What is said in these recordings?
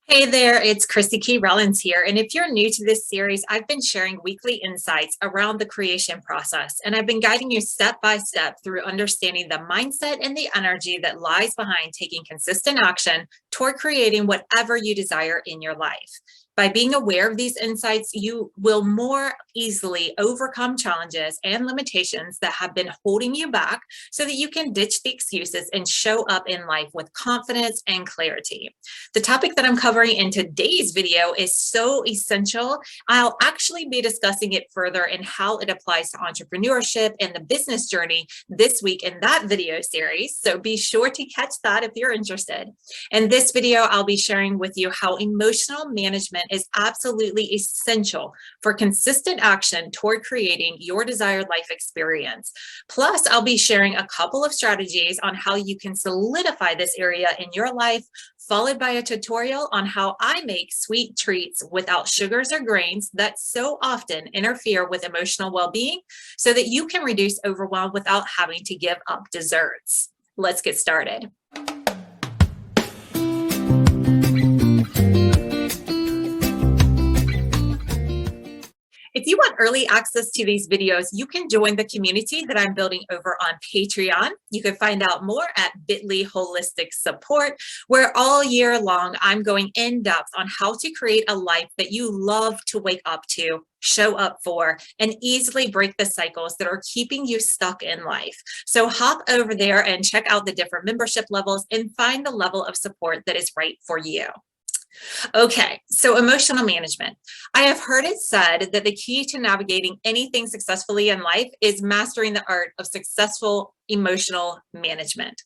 Hey there, it's Crissy Keye Rollins here. And if you're new to this series, I've been sharing weekly insights around the creation process. And I've been guiding you step by step through understanding the mindset and the energy that lies behind taking consistent action toward creating whatever you desire in your life. By being aware of these insights, you will more easily overcome challenges and limitations that have been holding you back so that you can ditch the excuses and show up in life with confidence and clarity. The topic that I'm covering in today's video is so essential. I'll actually be discussing it further and how it applies to entrepreneurship and the business journey this week in that video series. So be sure to catch that if you're interested. In this video, I'll be sharing with you how emotional management is absolutely essential for consistent action toward creating your desired life experience. Plus, I'll be sharing a couple of strategies on how you can solidify this area in your life, followed by a tutorial on how I make sweet treats without sugars or grains that so often interfere with emotional well-being so that you can reduce overwhelm without having to give up desserts. Let's get started. If you want early access to these videos, you can join the community that I'm building over on Patreon. You can find out more at bit.ly holistic support, where all year long, I'm going in depth on how to create a life that you love to wake up to, show up for, and easily break the cycles that are keeping you stuck in life. So hop over there and check out the different membership levels and find the level of support that is right for you. Okay, so emotional management. I have heard it said that the key to navigating anything successfully in life is mastering the art of successful emotional management.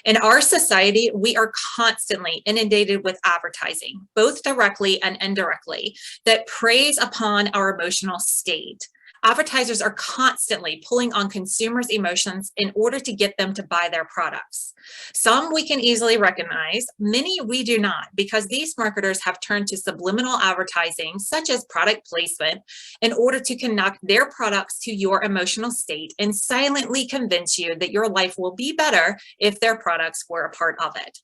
In our society, we are constantly inundated with advertising, both directly and indirectly, that preys upon our emotional state. Advertisers are constantly pulling on consumers' emotions in order to get them to buy their products. Some we can easily recognize, many we do not, because these marketers have turned to subliminal advertising, such as product placement, in order to connect their products to your emotional state and silently convince you that your life will be better if their products were a part of it.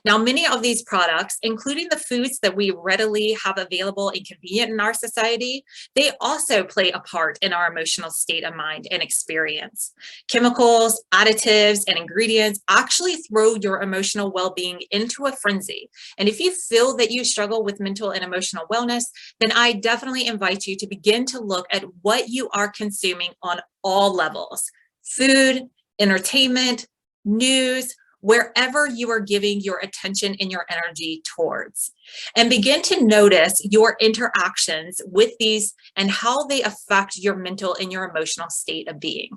Now, many of these products, including the foods that we readily have available and convenient in our society, they also play a part in our emotional state of mind and experience. Chemicals, additives, and ingredients actually throw your emotional well-being into a frenzy. And if you feel that you struggle with mental and emotional wellness, then I definitely invite you to begin to look at what you are consuming on all levels: food, entertainment, news, wherever you are giving your attention and your energy towards. And begin to notice your interactions with these and how they affect your mental and your emotional state of being.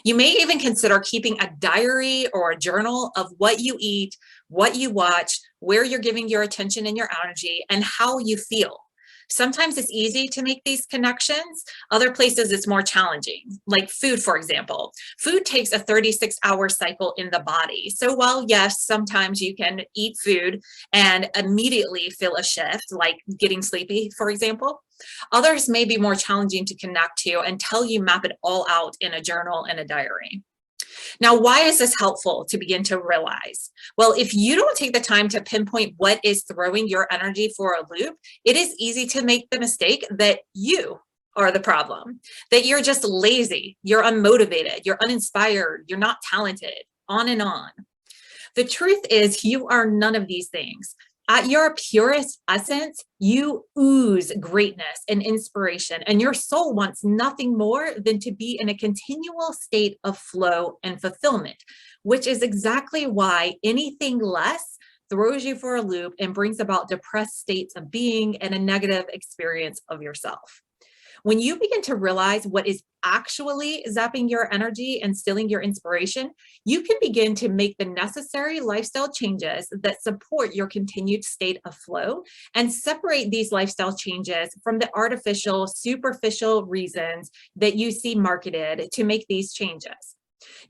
You may even consider keeping a diary or a journal of what you eat, what you watch, where you're giving your attention and your energy, and how you feel. Sometimes it's easy to make these connections. Other places it's more challenging, like food, for example. Food takes a 36-hour cycle in the body. So while yes, sometimes you can eat food and immediately feel a shift, like getting sleepy, for example, others may be more challenging to connect to until you map it all out in a journal and a diary. Now, why is this helpful to begin to realize? Well, if you don't take the time to pinpoint what is throwing your energy for a loop, it is easy to make the mistake that you are the problem, that you're just lazy, you're unmotivated, you're uninspired, you're not talented, on and on. The truth is, you are none of these things. At your purest essence, you ooze greatness and inspiration, and your soul wants nothing more than to be in a continual state of flow and fulfillment, which is exactly why anything less throws you for a loop and brings about depressed states of being and a negative experience of yourself. When you begin to realize what is actually zapping your energy and stealing your inspiration, you can begin to make the necessary lifestyle changes that support your continued state of flow and separate these lifestyle changes from the artificial, superficial reasons that you see marketed to make these changes.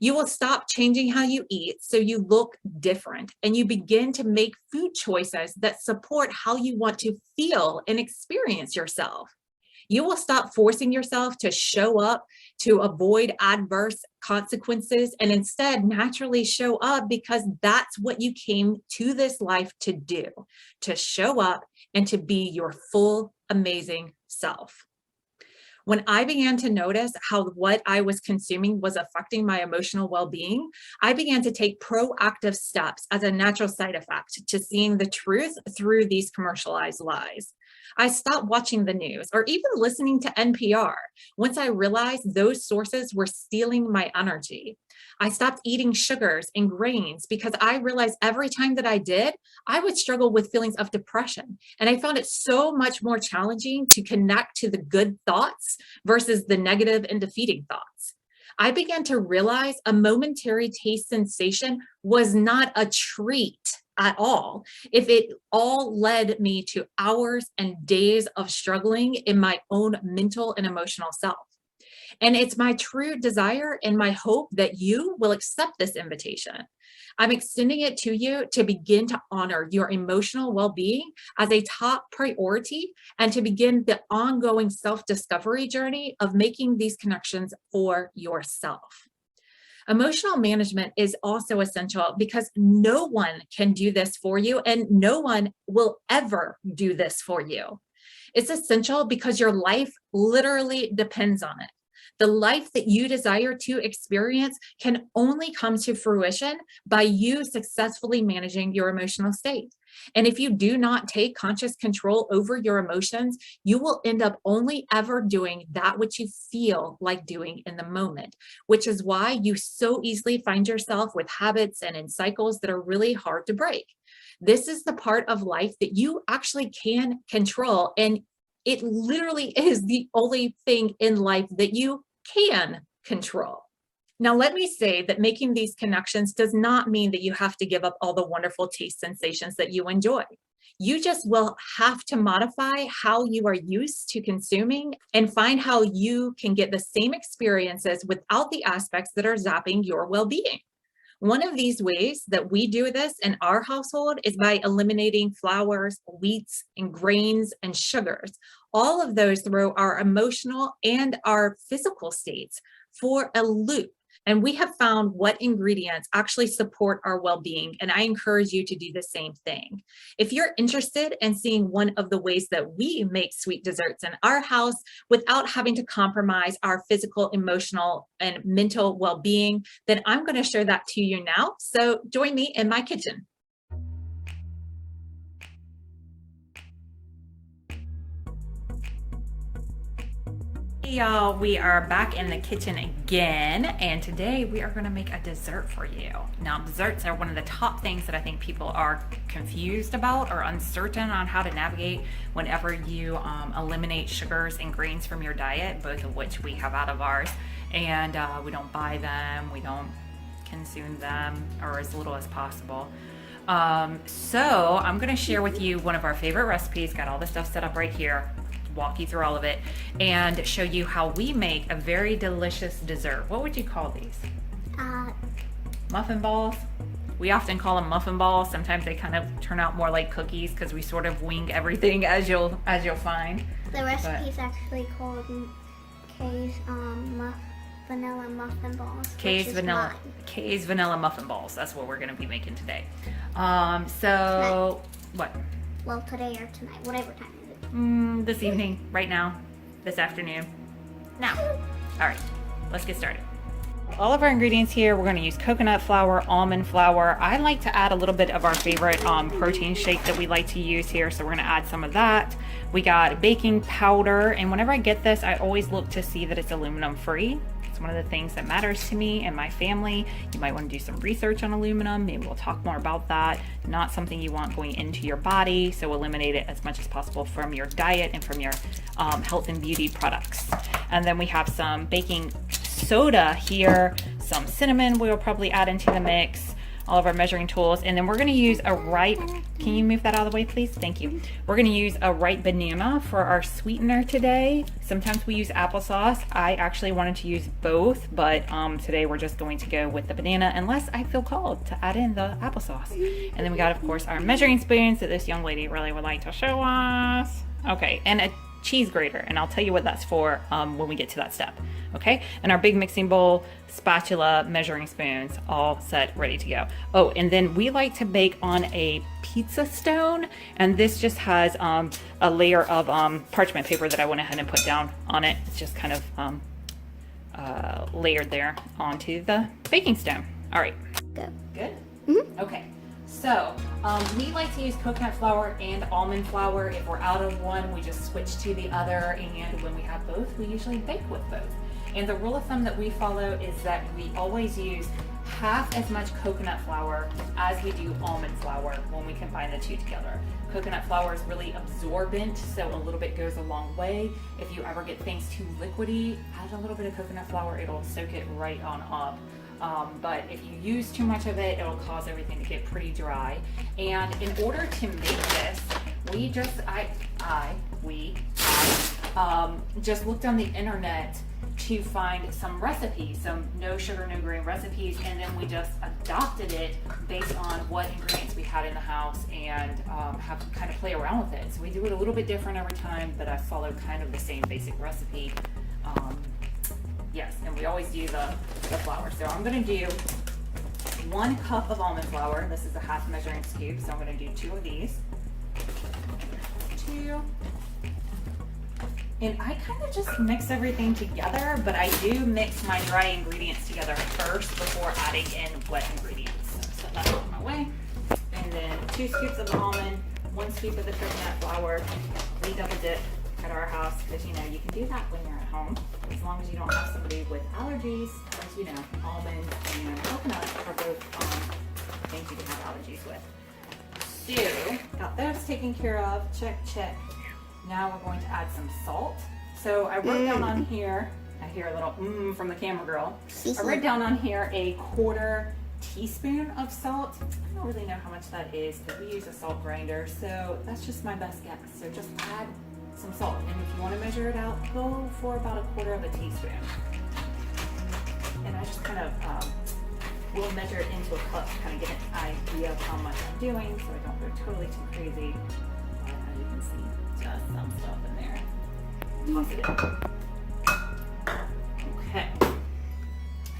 You will stop changing how you eat so you look different, and you begin to make food choices that support how you want to feel and experience yourself. You will stop forcing yourself to show up to avoid adverse consequences and instead naturally show up because that's what you came to this life to do, to show up and to be your full, amazing self. When I began to notice how what I was consuming was affecting my emotional well-being, I began to take proactive steps as a natural side effect to seeing the truth through these commercialized lies. I stopped watching the news or even listening to NPR once I realized those sources were stealing my energy. I stopped eating sugars and grains because I realized every time that I did, I would struggle with feelings of depression. And I found it so much more challenging to connect to the good thoughts versus the negative and defeating thoughts. I began to realize a momentary taste sensation was not a treat at all if it all led me to hours and days of struggling in my own mental and emotional self. And it's my true desire and my hope that you will accept this invitation. I'm extending it to you to begin to honor your emotional well-being as a top priority and to begin the ongoing self-discovery journey of making these connections for yourself. Emotional management is also essential because no one can do this for you and no one will ever do this for you. It's essential because your life literally depends on it. The life that you desire to experience can only come to fruition by you successfully managing your emotional state. And if you do not take conscious control over your emotions, you will end up only ever doing that which you feel like doing in the moment, which is why you so easily find yourself with habits and in cycles that are really hard to break. This is the part of life that you actually can control, and it literally is the only thing in life that you can control. Now, let me say that making these connections does not mean that you have to give up all the wonderful taste sensations that you enjoy. You just will have to modify how you are used to consuming and find how you can get the same experiences without the aspects that are zapping your well-being. One of these ways that we do this in our household is by eliminating flours, wheats, and grains and sugars. All of those throw our emotional and our physical states for a loop. And we have found what ingredients actually support our well-being, and I encourage you to do the same thing. If you're interested in seeing one of the ways that we make sweet desserts in our house without having to compromise our physical, emotional, and mental well-being, then I'm going to share that to you now. So join me in my kitchen. Hey y'all, we are back in the kitchen again, and today we are going to make a dessert for you. Now, desserts are one of the top things that I think people are confused about or uncertain on how to navigate whenever you eliminate sugars and grains from your diet, both of which we have out of ours, and we don't buy them, we don't consume them, or as little as possible. So I'm going to share with you one of our favorite recipes. Got all the stuff set up right here, walk you through all of it and show you how we make a very delicious dessert. What would you call these? Muffin balls. We often call them muffin balls. Sometimes they kind of turn out more like cookies because we sort of wing everything, as you'll find. The recipe is actually called Kay's vanilla muffin balls. Kay's vanilla muffin balls. That's what we're going to be making today. Tonight. What? Well, today or tonight, whatever time. This evening, right now, this afternoon. Now, all right, let's get started. All of our ingredients here, we're going to use coconut flour, almond flour. I like to add a little bit of our favorite protein shake that we like to use here, so we're going to add some of that. We got baking powder, and whenever I get this, I always look to see that it's aluminum free. It's one of the things that matters to me and my family. You might want to do some research on aluminum. Maybe we'll talk more about that. Not something you want going into your body, so eliminate it as much as possible from your diet and from your health and beauty products. And then we have some baking soda here, some cinnamon we'll probably add into the mix, all of our measuring tools, and then we're going to use a ripe, can you move that out of the way please? Thank you. We're going to use a ripe banana for our sweetener today. Sometimes we use applesauce. I actually wanted to use both, but today we're just going to go with the banana unless I feel called to add in the applesauce. And then we got, of course, our measuring spoons that this young lady really would like to show us. Okay, and a cheese grater, and I'll tell you what that's for when we get to that step. Okay, and our big mixing bowl, spatula, measuring spoons, all set, ready to go. Oh, and then we like to bake on a pizza stone, and this just has a layer of parchment paper that I went ahead and put down on it. It's just kind of layered there onto the baking stone. All right. Go. Good? Mm-hmm. Okay. So we like to use coconut flour and almond flour. If we're out of one, we just switch to the other. And when we have both, we usually bake with both. And the rule of thumb that we follow is that we always use half as much coconut flour as we do almond flour when we combine the two together. Coconut flour is really absorbent, so a little bit goes a long way. If you ever get things too liquidy, add a little bit of coconut flour, it'll soak it right on up. But if you use too much of it, it'll cause everything to get pretty dry. And in order to make this, we just looked on the internet to find some recipes, some no sugar, no grain recipes, and then we just adopted it based on what ingredients we had in the house and have to kind of play around with it. So we do it a little bit different every time, but I follow kind of the same basic recipe. Yes, and we always do the flour. So I'm going to do 1 cup of almond flour. This is a half measuring scoop, so I'm going to do 2 of these. 2. And I kind of just mix everything together, but I do mix my dry ingredients together first before adding in wet ingredients. So set that out of my way. And then 2 scoops of almond, 1 scoop of the coconut flour. We double dip at our house because you know you can do that when you're at home as long as you don't have somebody with allergies. As you know, almonds and coconuts are both things you can have allergies with. So got those taken care of. Check, check. Now we're going to add some salt. So I wrote down on here, I hear a little from the camera girl. I wrote down on here a 1/4 teaspoon of salt. I don't really know how much that is, but we use a salt grinder, so that's just my best guess. So just add some salt, and if you want to measure it out, go for about 1/4 teaspoon. And I just kind of will measure it into a cup to kind of get an idea of how much I'm doing, so I don't go totally too crazy. But as you can see, just some stuff in there. Toss it in. Okay.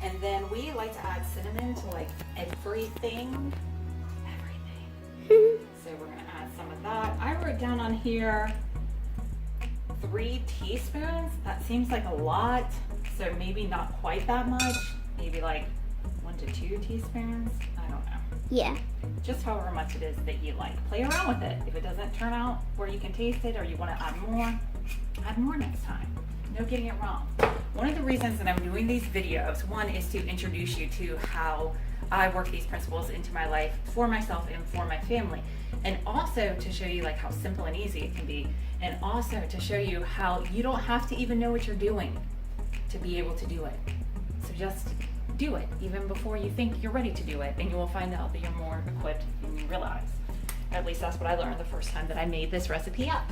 And then we like to add cinnamon to like everything. So we're gonna add some of that. I wrote down on here 3 teaspoons. That seems like a lot. So maybe not quite that much. Maybe like 1 to 2 teaspoons. I don't know. Yeah. Just however much it is that you like. Play around with it. If it doesn't turn out where you can taste it or you want to add more next time. No getting it wrong. One of the reasons that I'm doing these videos, one is to introduce you to how I work these principles into my life for myself and for my family. And also to show you like how simple and easy it can be. And also to show you how you don't have to even know what you're doing to be able to do it. So just do it even before you think you're ready to do it, and you will find out that you're more equipped than you realize. At least that's what I learned the first time that I made this recipe up.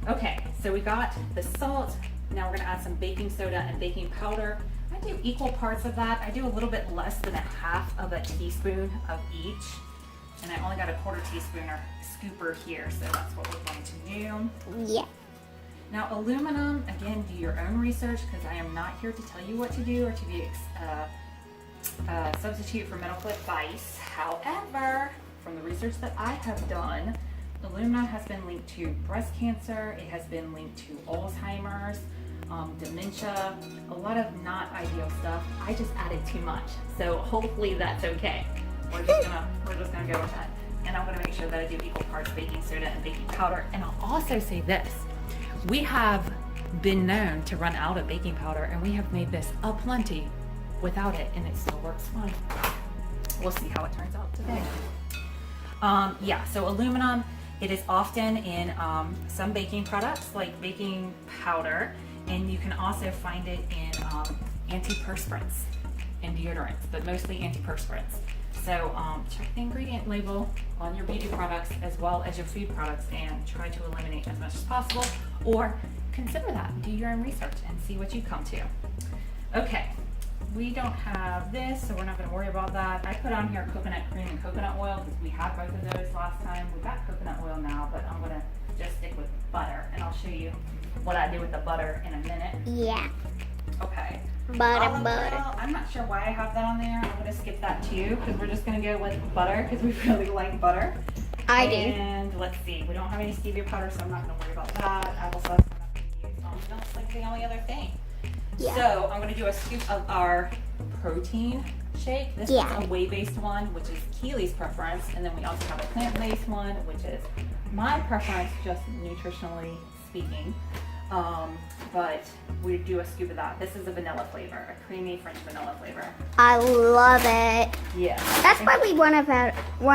Okay, so we got the salt. Now we're gonna add some baking soda and baking powder. I do equal parts of that. I do a little bit less than 1/2 teaspoon of each. And I only got 1/4 teaspoon or scooper here, so that's what we're going to do. Yeah. Now aluminum, again, do your own research because I am not here to tell you what to do or to be substitute for metal clip vise. However, from the research that I have done, aluminum has been linked to breast cancer, it has been linked to Alzheimer's, dementia, a lot of not ideal stuff. I just added too much, so hopefully that's okay. We're just gonna go with that. And I'm gonna make sure that I do equal parts baking soda and baking powder. And I'll also say this, we have been known to run out of baking powder, and we have made this aplenty without it, and it still works fine. We'll see how it turns out today. Yeah, so aluminum, it is often in some baking products like baking powder, and you can also find it in antiperspirants and deodorants, but mostly antiperspirants. So check the ingredient label on your beauty products as well as your food products and try to eliminate as much as possible, or consider that. Do your own research and see what you come to. Okay, we don't have this, so we're not going to worry about that. I put on here coconut cream and coconut oil because we had both of those last time. We got coconut oil now, but I'm going to just stick with butter, and I'll show you what I do with the butter in a minute. Yeah. Okay. Butter, Olive butter. oil, I'm not sure why I have that on there. I'm gonna skip that too, because we're just gonna go with butter, because we really like butter. I do. And let's see, we don't have any stevia powder, so I'm not gonna worry about that. Applesauce, I'm not gonna use almond milk, like the only other thing. Yeah. So I'm gonna do a scoop of our protein shake. This is a whey-based one, which is Keely's preference, and then we also have a plant-based one, which is my preference, just nutritionally speaking. But we do a scoop of that. This is a vanilla flavor, a creamy French vanilla flavor. I love it. Yeah. That's why we run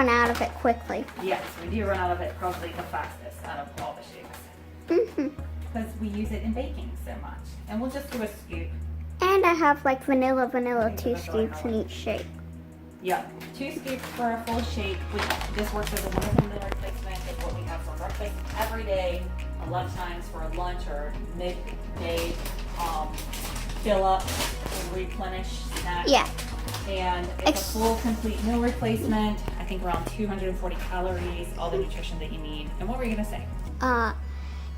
out of it quickly. Yes, we do run out of it probably the fastest out of all the shakes. Because we use it in baking so much. And we'll just do a scoop. And I have like vanilla, 2 scoops in each shake. Yeah, 2 scoops for a full shake. This works as a wonderful meal replacement. It's what we have for breakfast every day. A lot of times for a lunch or midday fill up, replenish snack. Yeah. And it's a full complete meal replacement. I think around 240 calories, all the nutrition that you need. And what were you gonna say?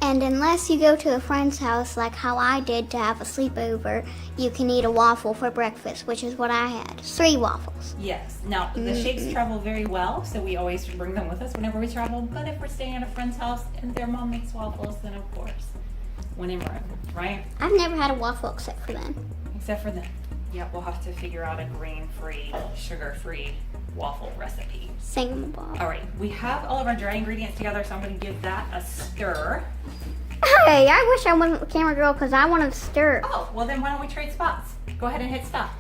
And unless you go to a friend's house like how I did to have a sleepover, you can eat a waffle for breakfast, which is what I had. 3 waffles. Yes. Now, the shakes travel very well, so we always bring them with us whenever we travel. But if we're staying at a friend's house and their mom makes waffles, then of course, when in Rome, right? I've never had a waffle except for them. Except for them. Yeah, we'll have to figure out a grain-free, sugar-free waffle recipe. Singable. All right, we have all of our dry ingredients together, so I'm going to give that a stir. Hey, I wish I wasn't the camera girl because I wanted to stir. Oh, well then why don't we trade spots? Go ahead and hit stop.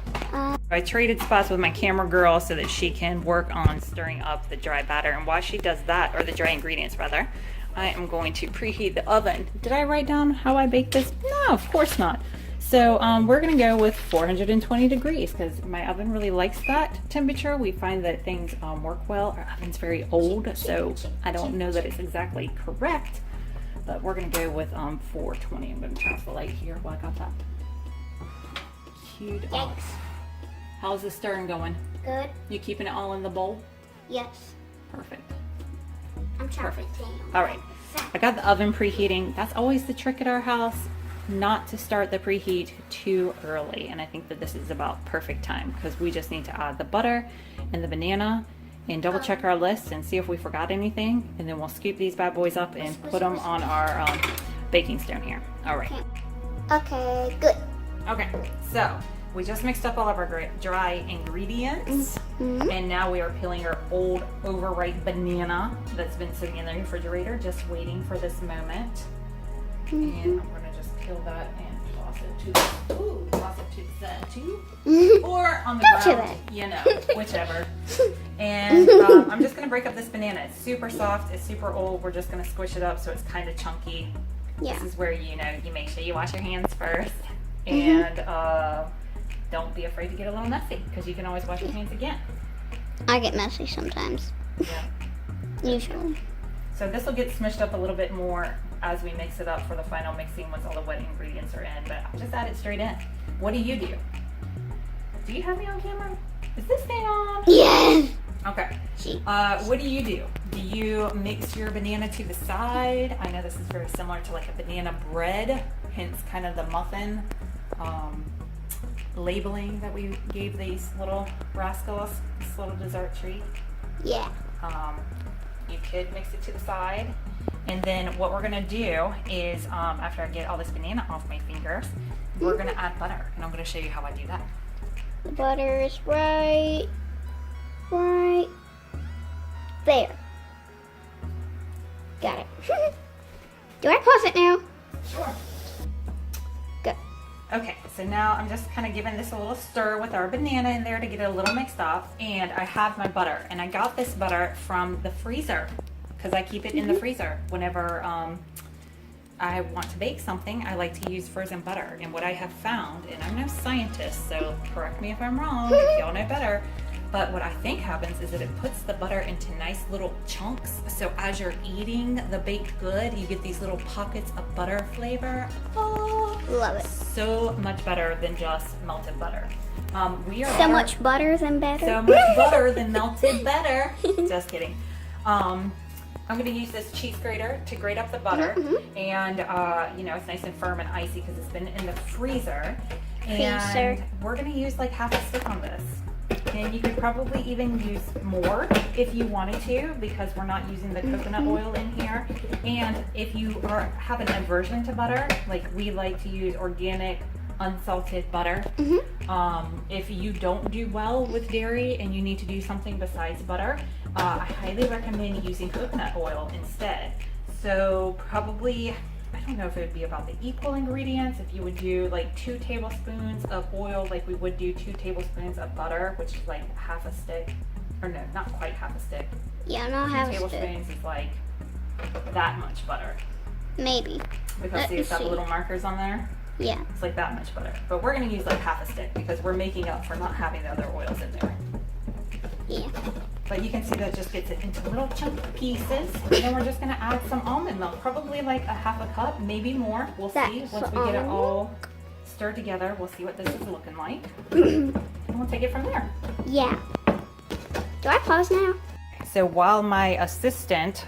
I traded spots with my camera girl so that she can work on stirring up the dry batter. And while she does that, or the dry ingredients rather, I am going to preheat the oven. Did I write down how I bake this? No, of course not. So we're gonna go with 420 degrees because my oven really likes that temperature. We find that things work well. Our oven's very old, so I don't know that it's exactly correct, but we're gonna go with 420. I'm gonna turn off the light here while I got that queued up. How's the stirring going? Good. You keeping it all in the bowl? Yes. Perfect. I'm chocolate. All right, I got the oven preheating. That's always the trick at our house, not to start the preheat too early. And I think that this is about perfect time because we just need to add the butter and the banana and double check our list and see if we forgot anything. And then we'll scoop these bad boys up and put them on our baking stone here. All right. Okay, good. Okay, so we just mixed up all of our dry ingredients, and now we are peeling our old overripe banana that's been sitting in the refrigerator, just waiting for this moment. And I'm gonna just peel that and toss it to the side too, or on the ground, you know, whichever. And I'm just gonna break up this banana. It's super soft, it's super old. We're just gonna squish it up so it's kind of chunky. Yeah. This is where you make sure you wash your hands first. And don't be afraid to get a little messy because you can always wash your hands again. I get messy sometimes. Yeah. Usually. So this will get smushed up a little bit more as we mix it up for the final mixing once all the wet ingredients are in, but I'll just add it straight in. What do you do? Do you have me on camera? Is this thing on? Yes. Okay. What do you do? Do you mix your banana to the side? I know this is very similar to like a banana bread, hence kind of the muffin labeling that we gave these little rascals, this little dessert treat. Yeah. You could mix it to the side. And then what we're gonna do is, after I get all this banana off my fingers, we're gonna add butter. And I'm gonna show you how I do that. The butter is right there. Got it. Do I pause it now? Sure. Good. Okay, so now I'm just kind of giving this a little stir with our banana in there to get it a little mixed up. And I have my butter. And I got this butter from the freezer because I keep it in the freezer. Whenever I want to bake something, I like to use frozen butter. And what I have found, and I'm no scientist, so correct me if I'm wrong, if y'all know better, but what I think happens is that it puts the butter into nice little chunks. So as you're eating the baked good, you get these little pockets of butter flavor. Oh, love it. So much better than just melted butter. We are so much butter than better. So much butter than melted butter. Just kidding. I'm going to use this cheese grater to grate up the butter. And, you know, it's nice and firm and icy because it's been in the freezer. And we're going to use like half a stick on this. And you could probably even use more if you wanted to, because we're not using the coconut oil in here. And if you have an aversion to butter, like we like to use organic unsalted butter. If you don't do well with dairy and you need to do something besides butter, I highly recommend using coconut oil instead. So probably, I don't know if it would be about the equal ingredients, if you would do like 2 tablespoons of oil, like we would do 2 tablespoons of butter, which is like half a stick, or no, not quite half a stick. Yeah, not half a stick. 2 tablespoons is like that much butter. Maybe. Because see, it's got the little markers on there. Yeah. It's like that much butter. But we're going to use like half a stick because we're making up for not having the other oils in there. Yeah. But you can see that it just gets it into little chunk pieces. And then we're just going to add some almond milk, probably like a half a cup, maybe more. We'll see once we get it all stirred together. We'll see what this is looking like. And we'll take it from there. Yeah. Do I pause now? So while my assistant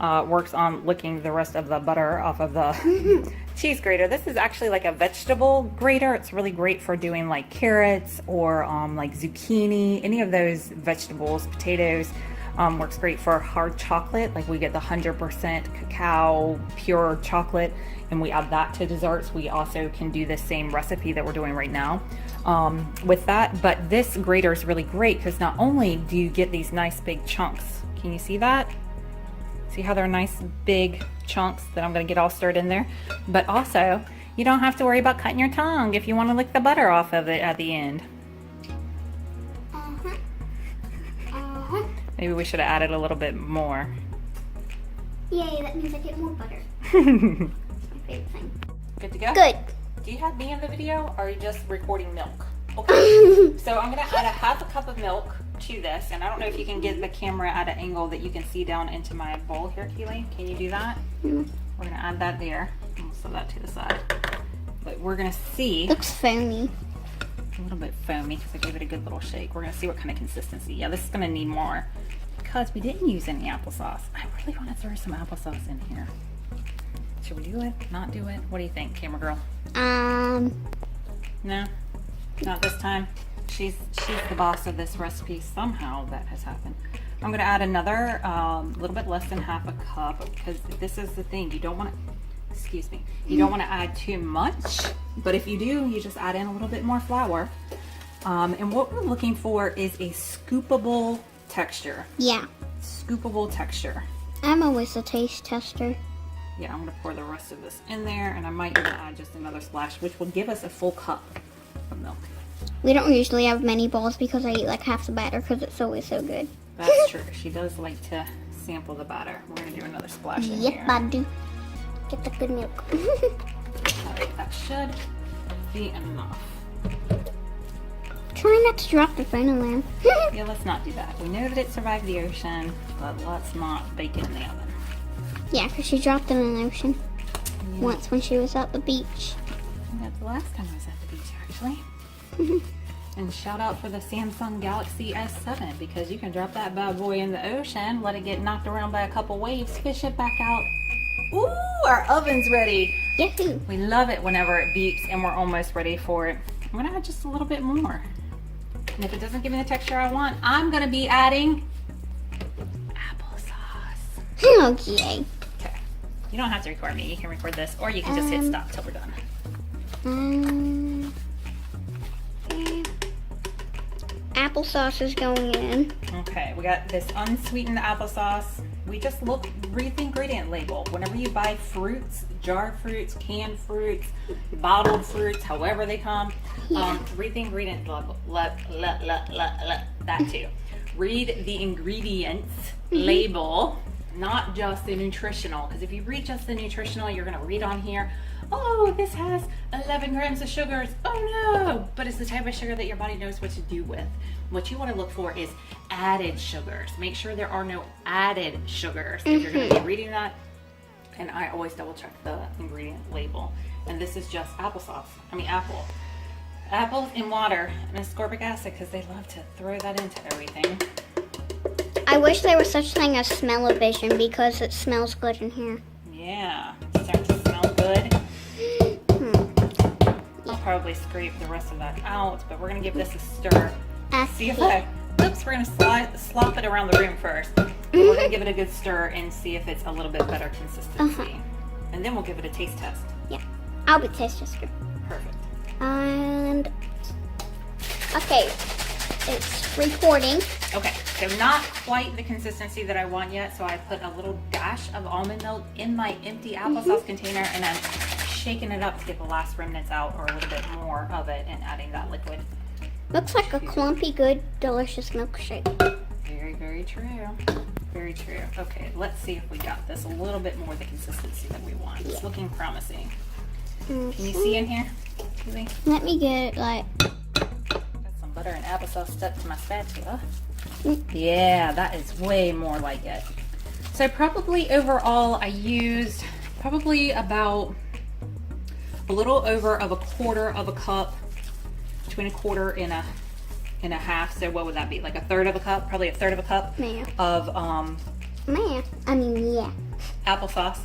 works on licking the rest of the butter off of the cheese grater, this is actually like a vegetable grater. It's really great for doing like carrots or like zucchini, any of those vegetables, potatoes. Works great for hard chocolate, like we get the 100% cacao pure chocolate and we add that to desserts. We also can do the same recipe that we're doing right now with that. But this grater is really great because not only do you get these nice big chunks, can you see that? See how they're nice big chunks that I'm going to get all stirred in there? But also, you don't have to worry about cutting your tongue if you want to lick the butter off of it at the end. Maybe we should have added a little bit more. Yay, that means I get more butter. My favorite thing. Good to go? Good. Do you have me in the video or are you just recording milk? Okay, so I'm going to add a half a cup of milk to this, and I don't know if you can get the camera at an angle that you can see down into my bowl here, Keely. Can you do that? We're gonna add that there. We'll set that to the side. But we're gonna see. Looks foamy. A little bit foamy because I gave it a good little shake. We're gonna see what kind of consistency. Yeah, this is gonna need more because we didn't use any applesauce. I really want to throw some applesauce in here. Should we do it? Not do it? What do you think, camera girl? No, not this time. She's the boss of this recipe. Somehow that has happened. I'm going to add another little bit less than half a cup because this is the thing. You don't want to, excuse me, you don't want to add too much. But if you do, you just add in a little bit more flour. And what we're looking for is a scoopable texture. Yeah. Scoopable texture. I'm always a taste tester. Yeah, I'm going to pour the rest of this in there, and I might even add just another splash, which will give us a full cup of milk. We don't usually have many bowls because I eat like half the batter because it's always so good. That's true. She does like to sample the batter. We're going to do another splash in here. Yep, I do. Get the good milk. Alright, that should be enough. Try not to drop the phone in there. Yeah, let's not do that. We know that it survived the ocean, but let's not bake it in the oven. Yeah, because she dropped it in the ocean once when she was at the beach. That's the last time I was at the beach, actually. And shout out for the Samsung Galaxy S7 because you can drop that bad boy in the ocean, let it get knocked around by a couple waves, fish it back out. Ooh, our oven's ready. Yahoo! We love it whenever it beeps and we're almost ready for it. I'm gonna add just a little bit more. And if it doesn't give me the texture I want, I'm gonna be adding applesauce. Okay. Okay. You don't have to record me. You can record this, or you can just hit stop till we're done. Applesauce is going in. Okay, we got this unsweetened applesauce. We just read the ingredient label. Whenever you buy fruits, jar fruits, canned fruits, bottled fruits, however they come, read the ingredient label. That too. Read the ingredients label, not just the nutritional. Because if you read just the nutritional, you're going to read on here, oh, this has 11 grams of sugars. Oh no! But it's the type of sugar that your body knows what to do with. What you want to look for is added sugars. Make sure there are no added sugars if you're going to be reading that. And I always double check the ingredient label. And this is just applesauce. I mean apple. Apples in water and ascorbic acid because they love to throw that into everything. I wish there was such thing as smell-o-vision because it smells good in here. Yeah, it's starting to smell good. I'll probably scrape the rest of that out, but we're gonna give this a stir. See if oops, we're gonna slop it around the room first. We're gonna give it a good stir and see if it's a little bit better consistency. And then we'll give it a taste test. Yeah, I'll be taste tester. Perfect. And okay, it's recording. Okay, so not quite the consistency that I want yet, so I put a little dash of almond milk in my empty applesauce container, and I'm shaking it up to get the last remnants out, or a little bit more of it, and adding that liquid. Looks like a clumpy, good, delicious milkshake. Very, very true. Very true. Okay, let's see if we got this a little bit more the consistency that we want. It's looking promising. Can you see in here? Let me get it like... Got some butter and applesauce stuck to my spatula. Yeah, that is way more like it. So probably overall I used probably about a little over of a quarter of a cup, between a quarter and a half. So what would that be? Like a third of a cup? Probably a third of a cup of applesauce.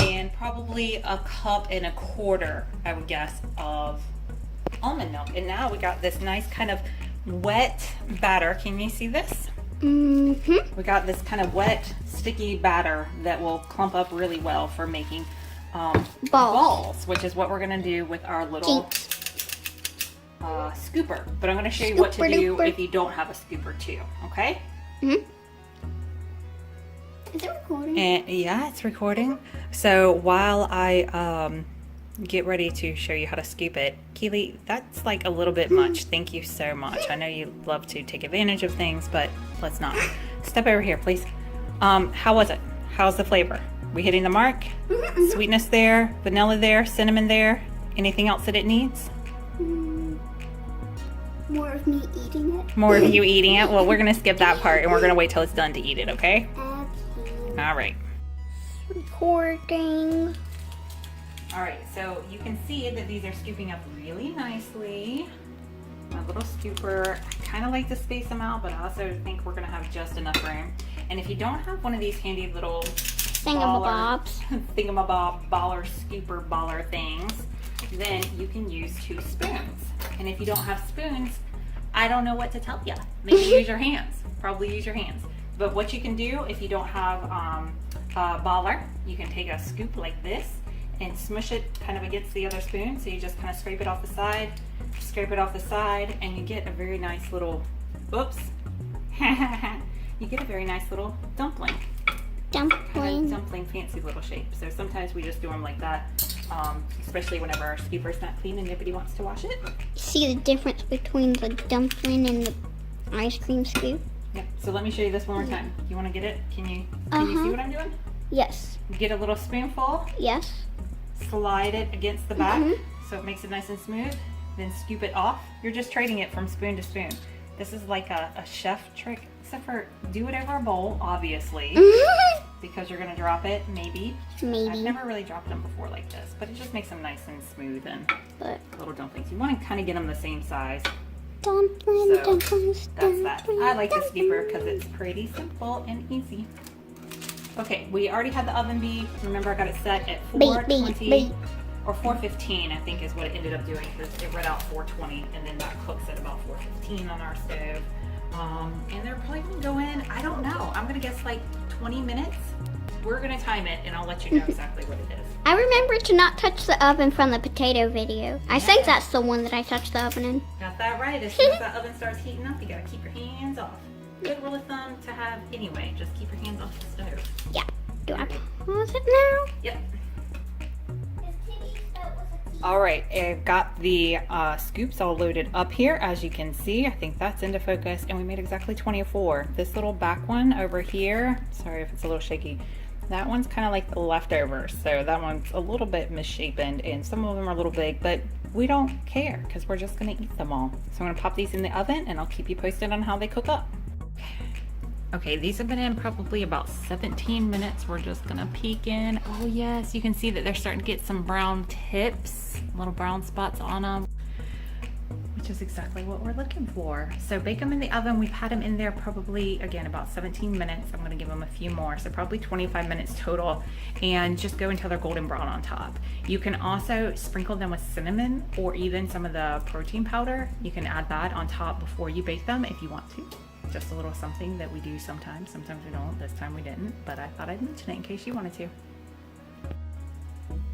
And probably a cup and a quarter, I would guess, of almond milk. And now we got this nice kind of wet batter. Can you see this? We got this kind of wet, sticky batter that will clump up really well for making balls, which is what we're gonna do with our little scooper. But I'm gonna show you what to do if you don't have a scooper too, okay? Is it recording? And yeah, it's recording. So while I get ready to show you how to scoop it, Keely, that's like a little bit much. Thank you so much. I know you love to take advantage of things, but let's not. Step over here, please. How was it? How's the flavor? We hitting the mark? Sweetness there, vanilla there, cinnamon there. Anything else that it needs? More of me eating it. More of you eating it? Well, we're gonna skip that part and we're gonna wait till it's done to eat it, okay? All right. Recording. All right, so you can see that these are scooping up really nicely. My little scooper, I kind of like to space them out, but I also think we're gonna have just enough room. And if you don't have one of these handy little Thingamabobs. baller scooper baller things, then you can use 2 spoons. And if you don't have spoons, I don't know what to tell you. Maybe use your hands. Probably use your hands. But what you can do if you don't have a baller, you can take a scoop like this and smush it kind of against the other spoon. So you just kind of scrape it off the side, and you get a very nice little, oops, you get a very nice little dumpling. Dumpling, fancy little shape. So sometimes we just do them like that, especially whenever our scooper's not clean and nobody wants to wash it. See the difference between the dumpling and the ice cream scoop? Yep. So let me show you this one more time. You want to get it? Can you see what I'm doing? Yes. Get a little spoonful. Yes. Slide it against the back so it makes it nice and smooth. Then scoop it off. You're just trading it from spoon to spoon. This is like a chef trick, except for do it over a bowl, obviously, because you're gonna drop it, maybe. I've never really dropped them before like this, but it just makes them nice and smooth and little dumplings. You want to kind of get them the same size. Dumplings. That's that. I like the scooper because it's pretty simple and easy. Okay, we already had the oven be. Remember, I got it set at 420 or 415, I think is what it ended up doing, because it read out 420, and then that cooks at about 415 on our stove. And they're probably gonna go in, I don't know, I'm gonna guess like 20 minutes. We're gonna time it, and I'll let you know exactly what it is. I remember to not touch the oven from the potato video. I think that's the one that I touched the oven in. Got that right. As soon as that oven starts heating up, you gotta keep your hands off. Good rule of thumb to have anyway. Just keep your hands off the stove. Yeah. Do I pause it now? Yep. All right, I've got the scoops all loaded up here, as you can see. I think that's into focus, and we made exactly 24. This little back one over here, sorry if it's a little shaky, that one's kind of like the leftovers, so that one's a little bit misshapen, and some of them are a little big, but we don't care because we're just gonna eat them all. So I'm gonna pop these in the oven, and I'll keep you posted on how they cook up. Okay, these have been in probably about 17 minutes. We're just gonna peek in. Oh yes, you can see that they're starting to get some brown tips, little brown spots on them, which which is exactly what we're looking for. So bake them in the oven. We've had them in there probably, again, about 17 minutes. I'm gonna give them a few more, so probably 25 minutes total, and just go until they're golden brown on top. You can also sprinkle them with cinnamon or even some of the protein powder. You can add that on top before you bake them if you want to. Just a little something that we do sometimes. Sometimes we don't. This time we didn't, but I thought I'd mention it in case you wanted to.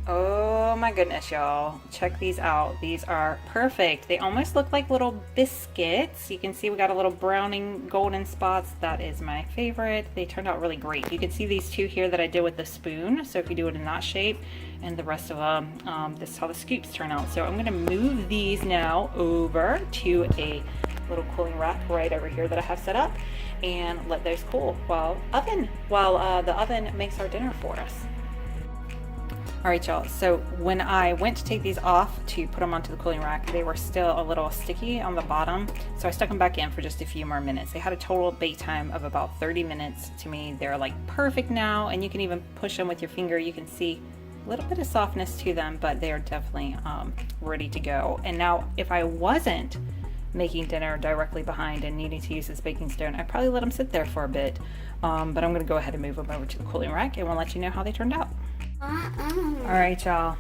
Oh my goodness, y'all. Check these out. These are perfect. They almost look like little biscuits. You can see we got a little browning golden spots. That is my favorite. They turned out really great. You can see these two here that I did with the spoon. So if you do it in that shape, and the rest of them, this is how the scoops turn out. So I'm going to move these now over to a little cooling rack right over here that I have set up, and let those cool while the oven makes our dinner for us. All right, y'all, so when I went to take these off to put them onto the cooling rack, they were still a little sticky on the bottom, so I stuck them back in for just a few more minutes. They had a total bake time of about 30 minutes. To me, they're like perfect now, and you can even push them with your finger. You can see a little bit of softness to them, but they are definitely ready to go. And now, if I wasn't making dinner directly behind and needing to use this baking stone, I'd probably let them sit there for a bit, but I'm gonna go ahead and move them over to the cooling rack, and we'll let you know how they turned out. All right, y'all,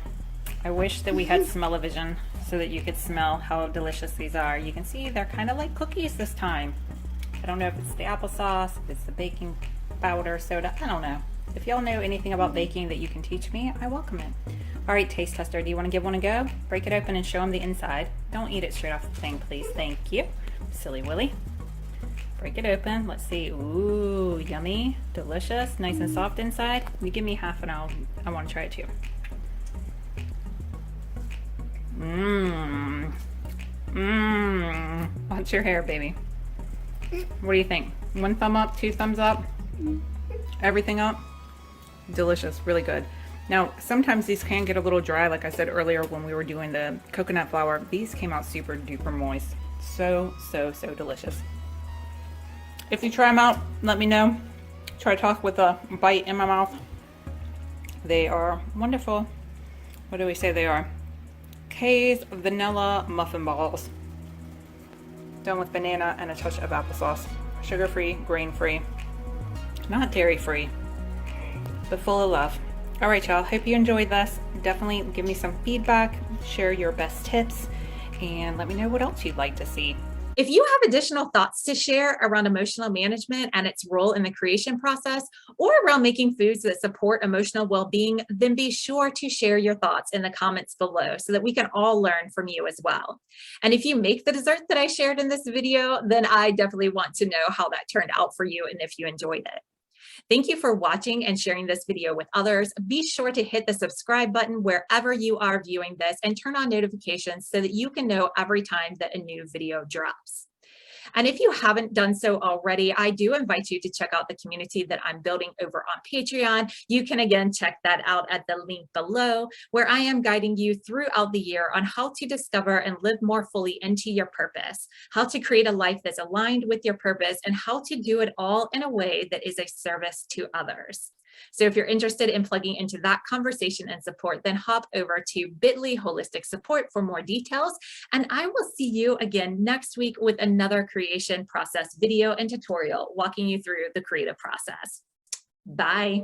I wish that we had smell-o-vision so that you could smell how delicious these are. You can see they're kind of like cookies this time. I don't know if it's the applesauce, if it's the baking powder, soda, I don't know. If y'all know anything about baking that you can teach me, I welcome it. All right, taste tester, do you want to give one a go? Break it open and show them the inside. Don't eat it straight off the thing, please. Thank you. Silly Willy. Break it open. Let's see. Ooh, yummy, delicious, nice and soft inside. You give me half and I want to try it too. Mmm. Mmm. Watch your hair, baby. What do you think? 1 thumb up, 2 thumbs up? Everything up? Delicious, really good. Now, sometimes these can get a little dry, like I said earlier when we were doing the coconut flour. These came out super duper moist. So delicious. If you try them out, let me know. Try to talk with a bite in my mouth. They are wonderful. What do we say they are? Kay's vanilla muffin balls. Done with banana and a touch of applesauce. Sugar-free, grain-free, not dairy-free, but full of love. All right, y'all, hope you enjoyed this. Definitely give me some feedback, share your best tips, and let me know what else you'd like to see. If you have additional thoughts to share around emotional management and its role in the creation process, or around making foods that support emotional well-being, then be sure to share your thoughts in the comments below so that we can all learn from you as well. And if you make the dessert that I shared in this video, then I definitely want to know how that turned out for you and if you enjoyed it. Thank you for watching and sharing this video with others. Be sure to hit the subscribe button wherever you are viewing this and turn on notifications so that you can know every time that a new video drops. And if you haven't done so already, I do invite you to check out the community that I'm building over on Patreon. You can again check that out at the link below, where I am guiding you throughout the year on how to discover and live more fully into your purpose, how to create a life that's aligned with your purpose, and how to do it all in a way that is a service to others. So if you're interested in plugging into that conversation and support, then hop over to bit.ly holistic support for more details. And I will see you again next week with another creation process video and tutorial walking you through the creative process. Bye.